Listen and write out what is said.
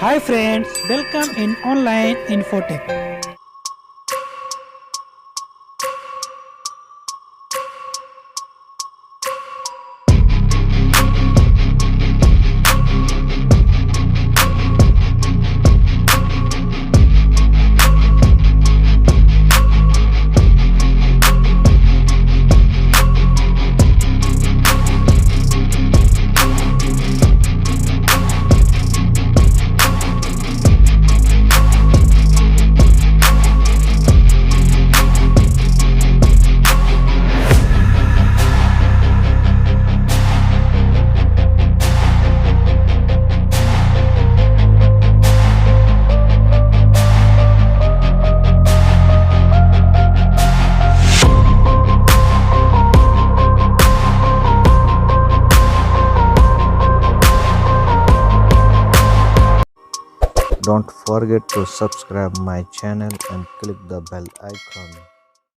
Hi friends, welcome in online infotech. Don't forget to subscribe my channel and click the bell icon.